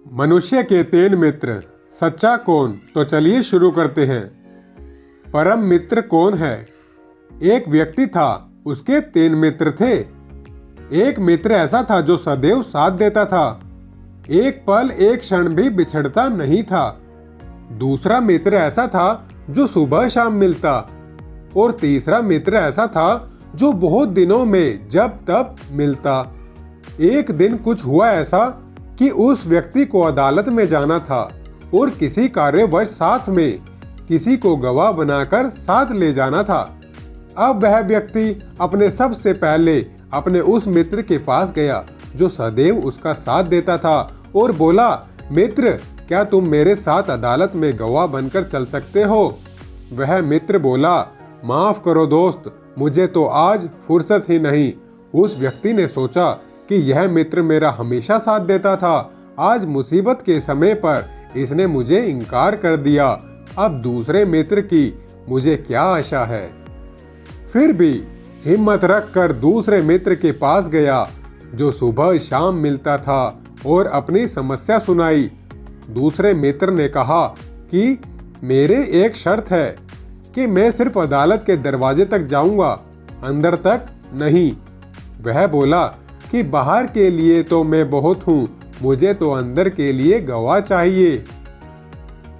मनुष्य के 3 मित्र, सच्चा कौन? तो चलिए शुरू करते हैं। परम मित्र कौन है? एक व्यक्ति था, उसके 3 मित्र थे। एक मित्र ऐसा था जो सदैव साथ देता था, एक पल एक क्षण भी बिछड़ता नहीं था। दूसरा मित्र ऐसा था जो सुबह शाम मिलता, और तीसरा मित्र ऐसा था जो बहुत दिनों में जब तब मिलता। एक दिन कुछ हुआ ऐसा कि उस व्यक्ति को अदालत में जाना था और किसी कार्यवश साथ में किसी को गवाह बनाकर साथ ले जाना था। अब वह व्यक्ति अपने सबसे पहले अपने उस मित्र के पास गया जो सदैव उसका साथ देता था और बोला, मित्र, क्या तुम मेरे साथ अदालत में गवाह बनकर चल सकते हो? वह मित्र बोला, माफ करो दोस्त, मुझे तो आज फुर्सत ही नहीं। उस व्यक्ति ने सोचा कि यह मित्र मेरा हमेशा साथ देता था, आज मुसीबत के समय पर इसने मुझे इनकार कर दिया, अब दूसरे मित्र की मुझे क्या आशा है। फिर भी हिम्मत रखकर दूसरे मित्र के पास गया जो सुबह शाम मिलता था और अपनी समस्या सुनाई। दूसरे मित्र ने कहा कि मेरे एक शर्त है कि मैं सिर्फ अदालत के दरवाजे तक जाऊंगा, अंदर तक नहीं। वह बोला कि बाहर के लिए तो मैं बहुत हूं, मुझे तो अंदर के लिए गवाह चाहिए।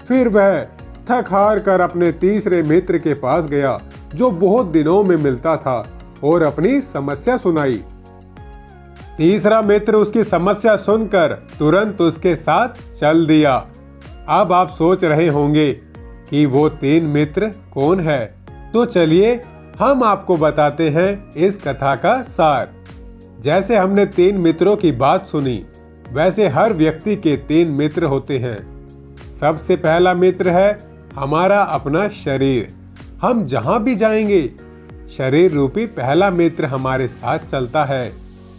फिर वह थक हार कर अपने तीसरे मित्र के पास गया जो बहुत दिनों में मिलता था और अपनी समस्या सुनाई। तीसरा मित्र उसकी समस्या सुनकर तुरंत उसके साथ चल दिया। अब आप सोच रहे होंगे कि वो 3 मित्र कौन है, तो चलिए हम आपको बताते हैं इस कथा का सार। जैसे हमने 3 मित्रों की बात सुनी, वैसे हर व्यक्ति के 3 मित्र होते हैं। सबसे पहला मित्र है हमारा अपना शरीर। हम जहां भी जाएंगे, शरीर रूपी पहला मित्र हमारे साथ चलता है,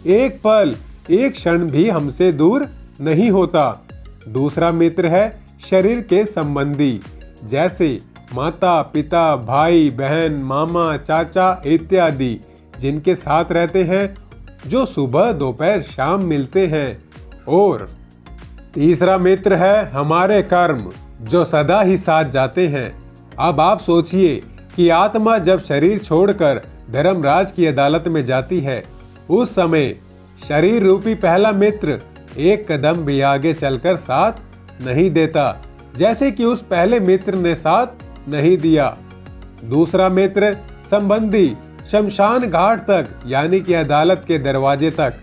एक पल एक क्षण भी हमसे दूर नहीं होता। दूसरा मित्र है शरीर के संबंधी, जैसे माता पिता, भाई बहन, मामा चाचा इत्यादि, जिनके साथ रहते हैं, जो सुबह दोपहर शाम मिलते हैं। और तीसरा मित्र है हमारे कर्म, जो सदा ही साथ जाते हैं। अब आप सोचिए कि आत्मा जब शरीर छोड़कर धर्मराज की अदालत में जाती है, उस समय शरीर रूपी पहला मित्र एक कदम भी आगे चलकर साथ नहीं देता, जैसे कि उस पहले मित्र ने साथ नहीं दिया। दूसरा मित्र संबंधी शमशान घाट तक, यानी कि अदालत के दरवाजे तक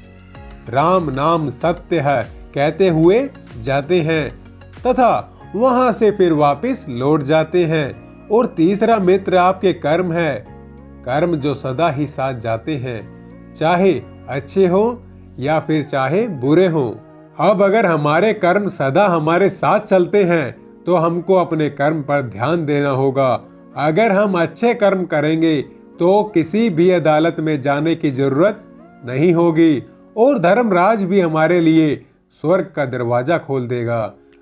राम नाम सत्य है कहते हुए जाते हैं तथा वहां से फिर वापस लौट जाते हैं। और तीसरा मित्र आपके कर्म है, कर्म जो सदा ही साथ जाते हैं, चाहे अच्छे हो या फिर चाहे बुरे हो। अब अगर हमारे कर्म सदा हमारे साथ चलते हैं तो हमको अपने कर्म पर ध्यान देना होगा। अगर हम अच्छे कर्म करेंगे तो किसी भी अदालत में जाने की जरूरत नहीं होगी और धर्मराज भी हमारे लिए स्वर्ग का दरवाजा खोल देगा।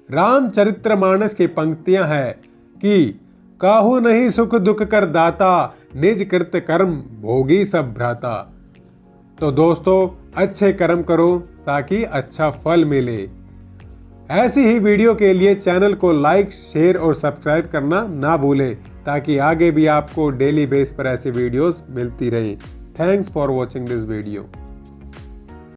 रामचरितमानस की पंक्तियां हैं कि काहू नहीं सुख दुख कर दाता, निज कृत कर्म भोगी सब भ्राता। तो दोस्तों, अच्छे कर्म करो ताकि अच्छा फल मिले। ऐसी ही वीडियो के लिए चैनल को लाइक, शेयर और सब्सक्राइब करना ना भूलें, ताकि आगे भी आपको डेली बेस पर ऐसी वीडियोस मिलती रहें। Thanks for watching this video.